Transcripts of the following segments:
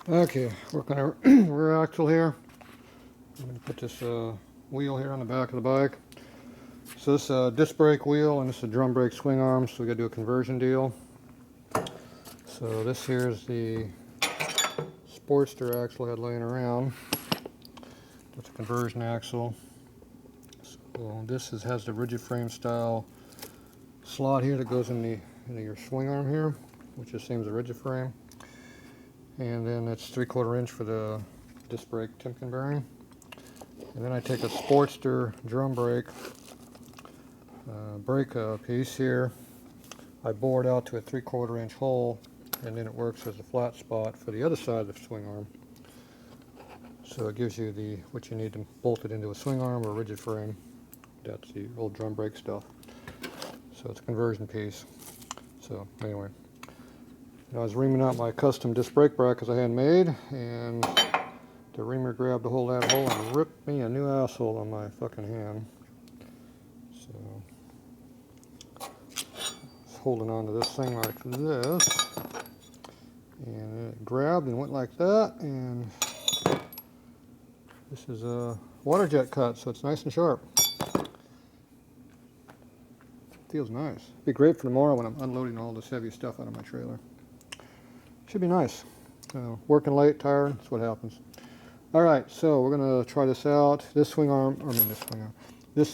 Okay, working on our rear axle here. I'm going to put this wheel here on the back of the bike. So this is a disc brake wheel and this is a drum brake swing arm, so we got to do a conversion deal. So this here is the Sportster axle I had laying around. That's a conversion axle. So this has the rigid frame style slot here that goes into your swing arm here, which is the same as a rigid frame. And then it's 3/4 inch for the disc brake Timken bearing. And then I take a Sportster drum brake piece here. I bore it out to a 3/4 inch hole, and then it works as a flat spot for the other side of the swing arm. So it gives you what you need to bolt it into a swing arm or a rigid frame. That's the old drum brake stuff. So it's a conversion piece. So anyway, I was reaming out my custom disc brake brackets I had made, and the reamer grabbed a hold of that hole and ripped me a new asshole on my fucking hand. So it's holding on to this thing like this, and it grabbed and went like that, and this is a water jet cut, so it's nice and sharp. Feels nice. Be great for tomorrow when I'm unloading all this heavy stuff out of my trailer. Should be nice. Working late, tired, that's what happens. Alright, so we're going to try this out. This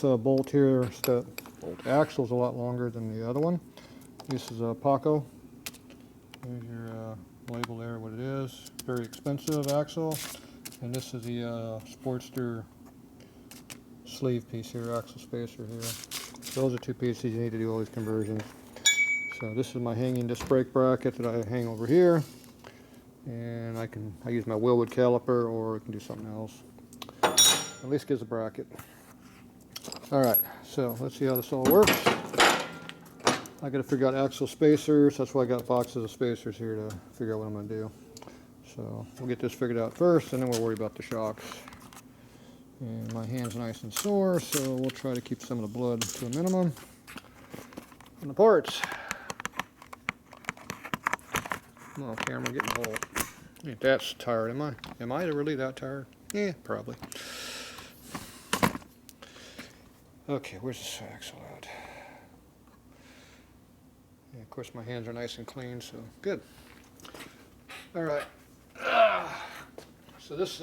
bolt here, bolt axle is a lot longer than the other one. This is a Paco. There's your label there, what it is. Very expensive axle. And this is the Sportster sleeve piece here, axle spacer here. Those are two pieces you need to do all these conversions. So this is my hanging disc brake bracket that I hang over here, and I use my Wilwood caliper, or I can do something else. At least gives a bracket. All right, so let's see how this all works. I got to figure out axle spacers. That's why I got boxes of spacers here to figure out what I'm going to do. So we'll get this figured out first, and then we'll worry about the shocks. And my hand's nice and sore, so we'll try to keep some of the blood to a minimum on the parts. Come on, camera, get in the hole. Ain't that tired, am I? Am I really that tired? Yeah, probably. Okay, where's this axle at? Yeah, of course, my hands are nice and clean, so good. All right. So this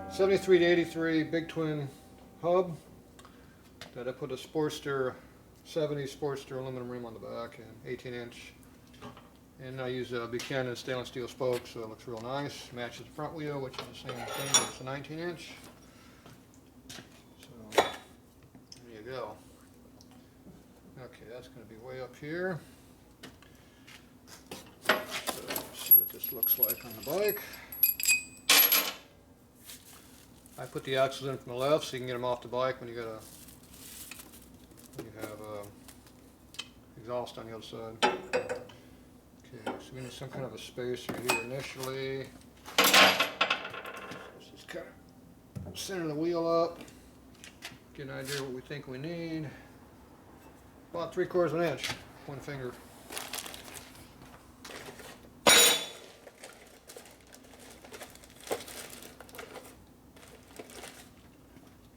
73 to 83 big twin hub that I put a Sportster 70 Sportster aluminum rim on the back and 18-inch. And I use a Buchanan stainless steel spoke, so it looks real nice. Matches the front wheel, which is the same thing. It's a 19-inch. So there you go. Okay, that's going to be way up here. So let's see what this looks like on the bike. I put the axles in from the left so you can get them off the bike when you have exhaust on the other side. Okay, so we need some kind of a spacer here initially. Let's just kind of center the wheel up, get an idea of what we think we need. About 3/4 inch, one finger.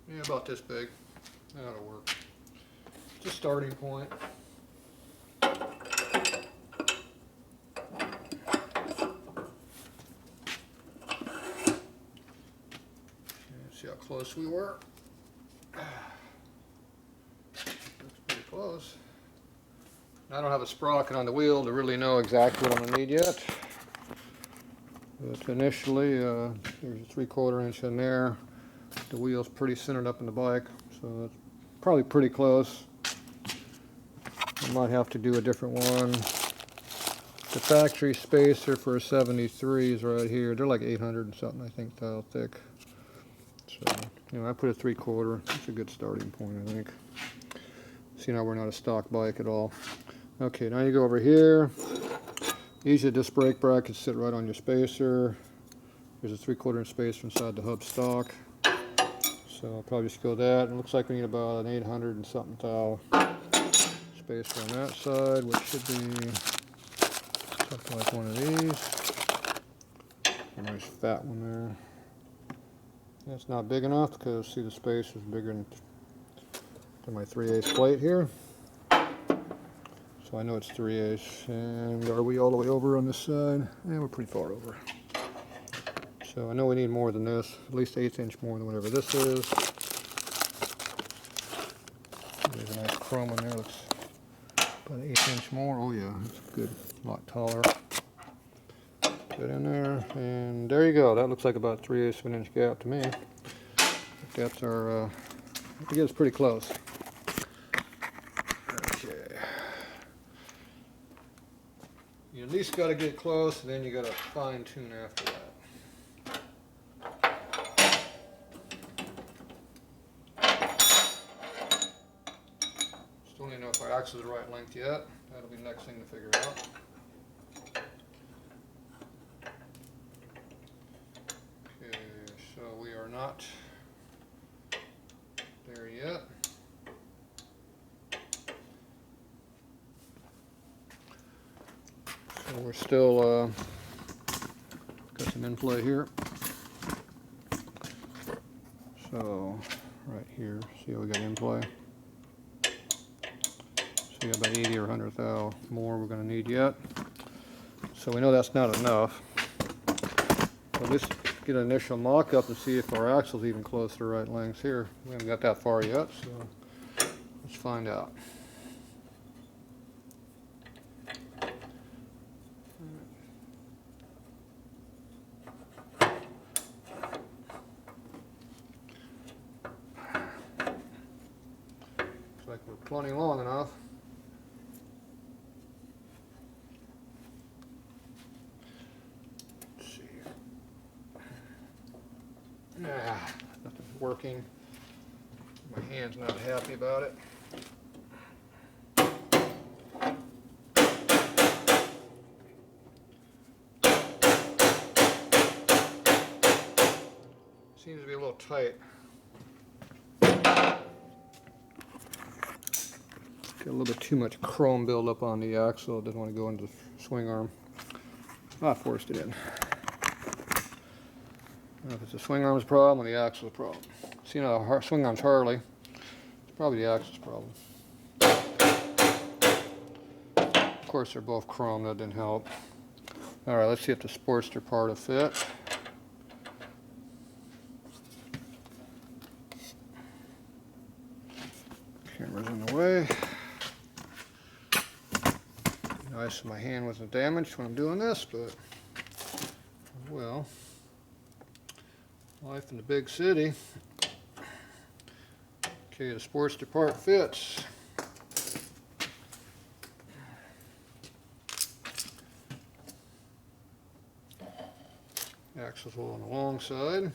Yeah, about this big. That'll work. Just starting point. See how close we were. Looks pretty close. I don't have a sprocket on the wheel to really know exactly what I'm going to need yet. But initially, there's a 3/4 inch in there. The wheel's pretty centered up in the bike, so it's probably pretty close. I might have to do a different one. The factory spacer for a 73 is right here. They're like 800 and something, I think, thou thick. So, I put a 3/4. That's a good starting point, I think. See, now we're not a stock bike at all. Okay, now you go over here. Usually disc brake brackets sit right on your spacer. There's a 3/4 inch spacer inside the hub stock. So I'll probably just go that. It looks like we need about an 800 and something thou spacer on that side, which should be something like one of these. a nice fat one there. That's not big enough because see the space is bigger than my 3/8 plate here. So I know it's 3/8. And are we all the way over on this side? Yeah, we're pretty far over. So I know we need more than this, at least 1/8 inch more than whatever this is. There's a nice chrome one there, looks about 1/8 inch more. Oh yeah, it's good, a lot taller. Put that in there, and there you go. That looks like about 3/8 of an inch gap to me. That's our, I guess, pretty close. Okay. You at least got to get close, and then you got to fine tune after that. Still don't even know if our axle is the right length yet. That'll be the next thing to figure out. Okay, so we are not there yet. So we're still got some in play here. So right here, see how we got in play. So we got about 80 or 100 thou more we're going to need yet. So we know that's not enough. So let's get an initial mock-up and see if our axle's even close to the right length here. We haven't got that far yet, so let's find out. Looks like we're plenty long enough. Nah, nothing's working. My hand's not happy about it. Seems to be a little tight. Got a little bit too much chrome buildup on the axle. It doesn't want to go into the swing arm. I forced it in. I don't know if it's the swing arm's problem or the axle's problem. See, you know, the swing arm's Harley. It's probably the axle's problem. Of course, they're both chrome. That didn't help. All right, let's see if the Sportster part will fit. Camera's in the way. Nice, my hand wasn't damaged when I'm doing this, but well. Life in the big city. Okay, the Sportster part fits. Axle's a little on the long side.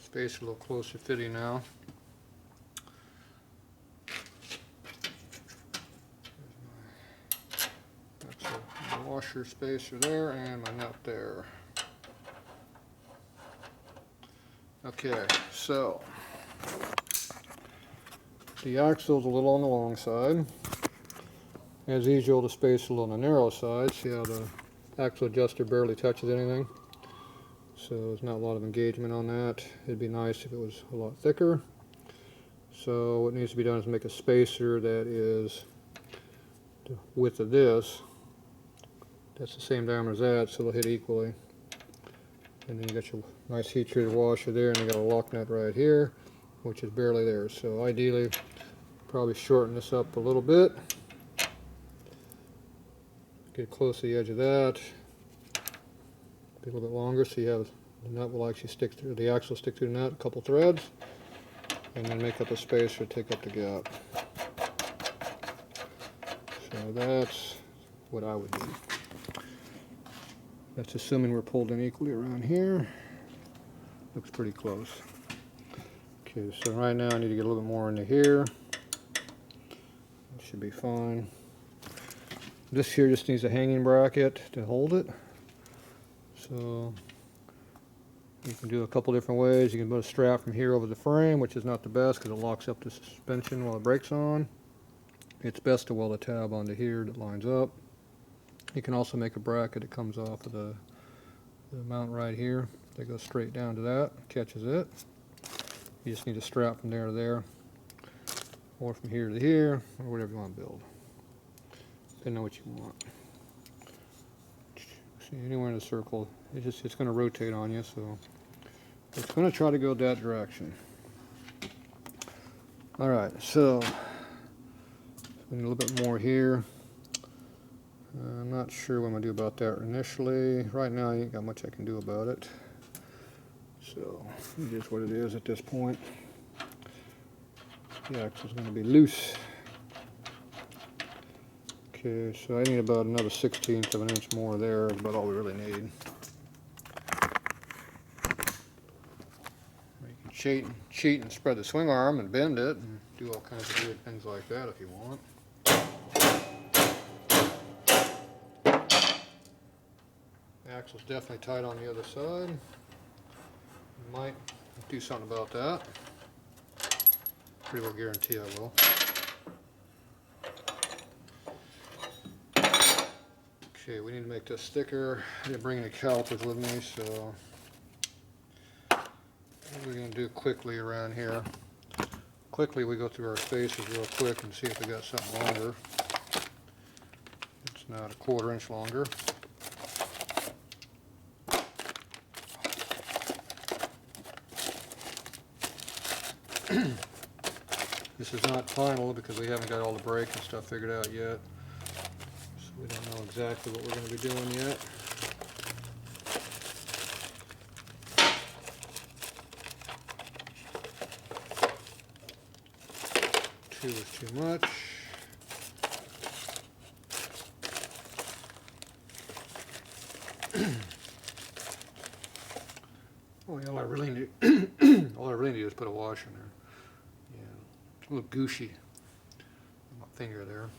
Space a little closer fitting now. Washer spacer there and my nut there. Okay, so the axle's a little on the long side. As usual, the space a little on the narrow side. See how the axle adjuster barely touches anything? So there's not a lot of engagement on that. It'd be nice if it was a lot thicker. So what needs to be done is make a spacer that is the width of this. That's the same diameter as that, so they'll hit equally. And then you got your nice heat treated washer there, and you got a lock nut right here, which is barely there. So ideally, probably shorten this up a little bit. Get close to the edge of that. Be a little bit longer, so you have the nut will actually stick through the axle, stick through the nut, a couple threads, and then make up a spacer, take up the gap. So that's what I would do. That's assuming we're pulled in equally around here. Looks pretty close. Okay, so right now I need to get a little bit more into here. That should be fine. This here just needs a hanging bracket to hold it. So You can do a couple different ways. You can put a strap from here over the frame, which is not the best because it locks up the suspension while the brake's on. It's best to weld a tab onto here that lines up. You can also make a bracket that comes off of the mount right here. They go straight down to that, catches it. You just need a strap from there to there, or from here to here, or whatever you want to build. Depending on what you want. See, anywhere in the circle, it's going to rotate on you, so it's going to try to go that direction. All right, so a little bit more here. I'm not sure what I'm going to do about that initially. Right now, I ain't got much I can do about it. So it is what it is at this point. The axle's going to be loose. Okay, so I need about another 1/16 of an inch more there. That's about all we really need. You can cheat and spread the swing arm and bend it and do all kinds of weird things like that if you want. The axle's definitely tight on the other side. Might do something about that. Pretty well guarantee I will. Okay, we need to make this thicker. I didn't bring any calipers with me, so what we're going to do quickly around here. Quickly, we go through our spaces real quick and see if we got something longer. It's not a 1/4 inch longer. This is not final because we haven't got all the brake and stuff figured out yet. So we don't know exactly what we're going to be doing yet. Two is too much. Oh, yeah, all I really need is put a washer in there. Yeah, it's a little gushy on my finger there.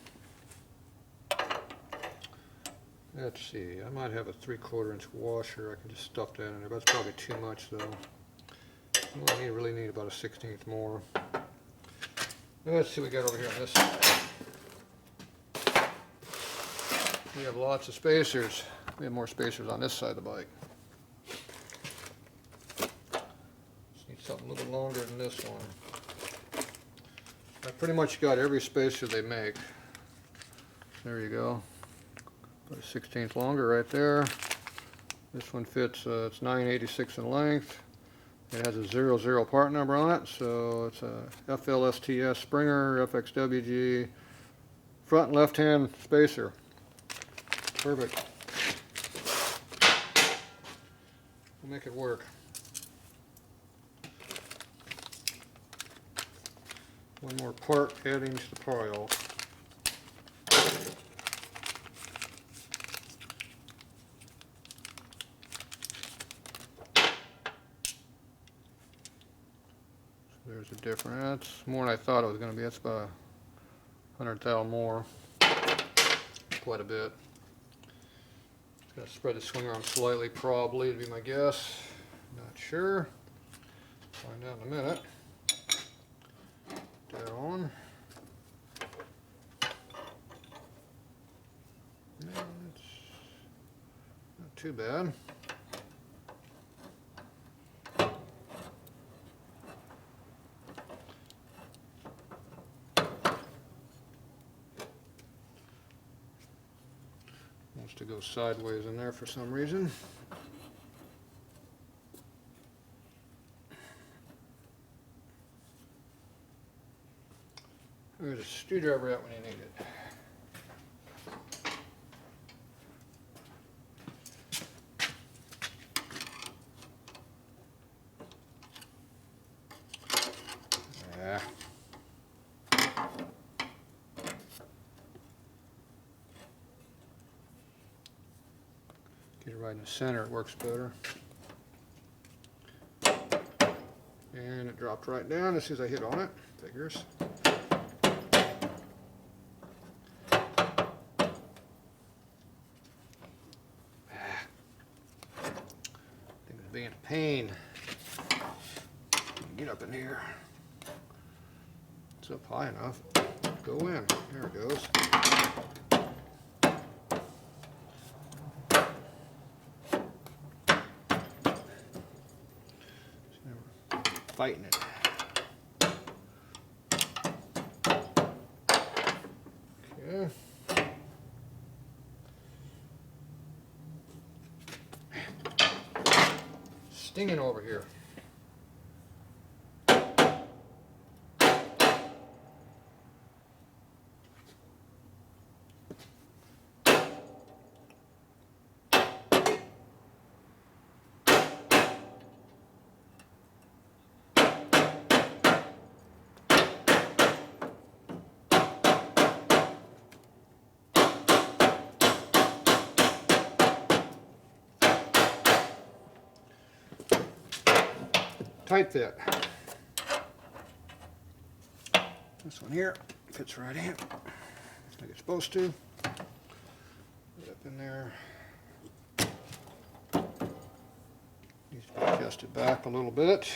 Let's see, I might have a 3/4 inch washer. I can just stuff that in there, but that's probably too much though. I really need about a 1/16 more. Let's see what we got over here on this side. We have lots of spacers. We have more spacers on this side of the bike. Just need something a little bit longer than this one. I pretty much got every spacer they make. There you go. About a 1/16 longer right there. This one fits, it's 9/86 in length. It has a 00 part number on it, so it's a FLSTS Springer FXWG front and left hand spacer. Perfect. We'll make it work. One more part adding to the pile. There's a difference. That's more than I thought it was going to be. That's about 100 thou more. Quite a bit. It's going to spread the swing arm slightly, probably, to be my guess. Not sure. Find out in a minute. That on. Yeah, it's not too bad. Wants to go sideways in there for some reason. There's a screwdriver out when you need it. Yeah. Get it right in the center, it works better. And it dropped right down as soon as I hit on it. Figures. Being a pain. Get up in here. It's up high enough. Go in. There it goes. Fighting it. Okay. Stinging over here. Tight fit. This one here fits right in, like it's supposed to. Get up in there. Needs to be adjusted back a little bit.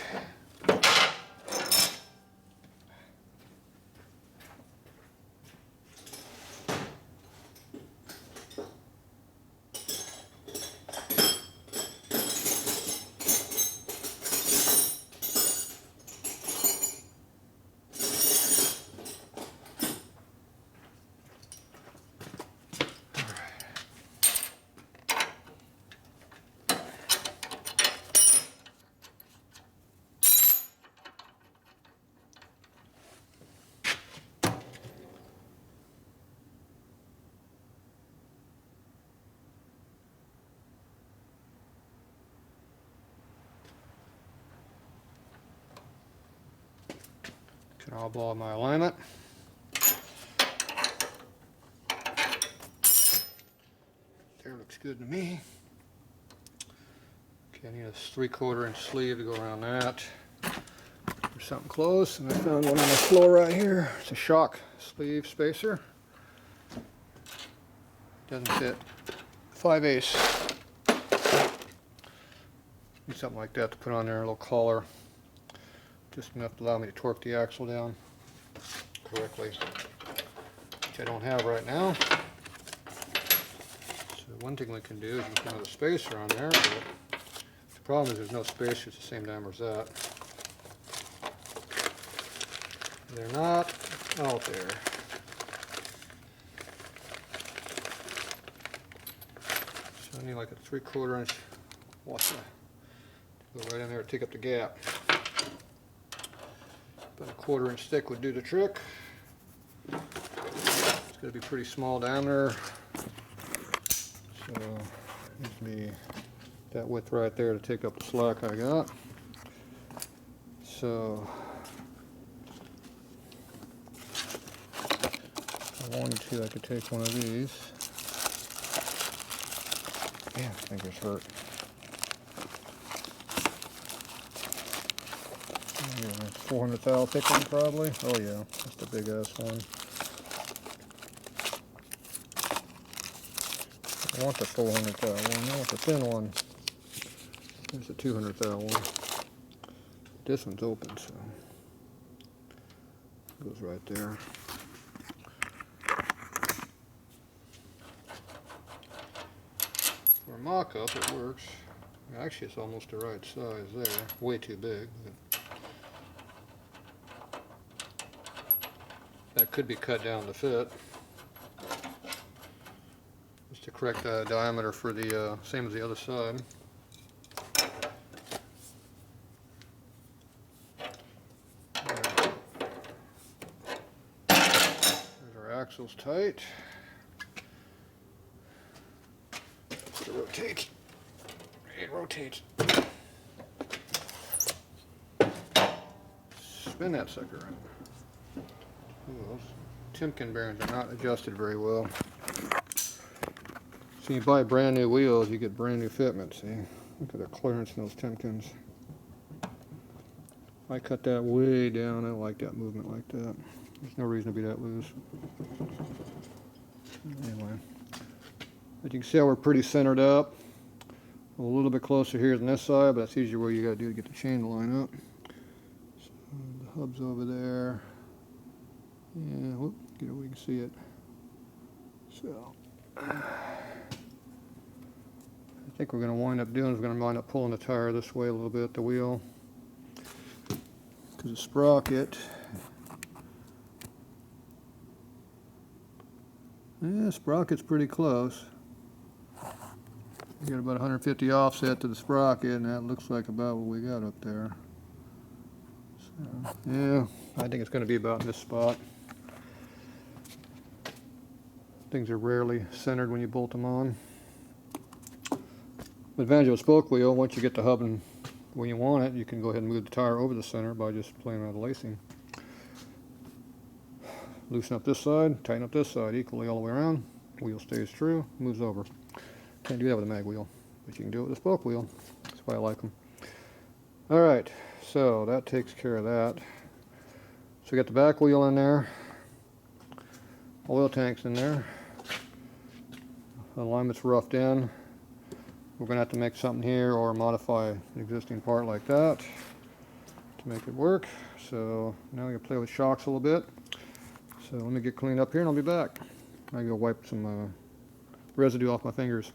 Can eyeball my alignment. There, looks good to me. Okay, I need a 3/4 inch sleeve to go around that. There's something close, and I found one on the floor right here. It's a shock sleeve spacer. Doesn't fit 5/8. Need something like that to put on there, a little collar. Just enough to allow me to torque the axle down correctly, which I don't have right now. So one thing we can do is we can put another spacer on there, but the problem is there's no spacers the same diameter as that. They're not out there. So I need like a 3/4 inch washer to go right in there and take up the gap. About a 1/4 inch thick would do the trick. It's going to be pretty small diameter, so it needs to be that width right there to take up the slack I got. So if I wanted to, I could take one of these. Yeah, my fingers hurt. 400 thou thick one probably. Oh yeah, that's the big ass one. I want the 400 thou one. I want the thin one. There's the 200 thou one. This one's open, so it goes right there. For a mock-up, it works. Actually, it's almost the right size there. Way too big. But that could be cut down to fit. Just to correct the diameter for the same as the other side. There's our axles tight. Just to rotate. It rotates. Spin that sucker around. Ooh, those Timken bearings are not adjusted very well. So you buy brand new wheels, you get brand new fitment. See, look at the clearance in those Timkens. I cut that way down. I don't like that movement like that. There's no reason to be that loose. Anyway, but you can see how we're pretty centered up. a little bit closer here than this side, but that's usually where you got to do to get the chain to line up. So the hub's over there. Yeah, whoop, get it where you can see it. So I think we're going to wind up doing is we're going to wind up pulling the tire this way a little bit, the wheel, because the sprocket. Yeah, sprocket's pretty close. You got about 150 offset to the sprocket, and that looks like about what we got up there. So, yeah, I think it's going to be about in this spot. Things are rarely centered when you bolt them on. The advantage of a spoke wheel, once you get the hub and when you want it, you can go ahead and move the tire over the center by just playing around the lacing. Loosen up this side, tighten up this side equally all the way around. Wheel stays true, moves over. Can't do that with a mag wheel, but you can do it with a spoke wheel. That's why I like them. Alright, so that takes care of that. So we got the back wheel in there. Oil tank's in there. The alignment's roughed in. We're going to have to make something here or modify an existing part like that to make it work. So now we're going to play with shocks a little bit. So let me get cleaned up here and I'll be back. I go wipe some residue off my fingers.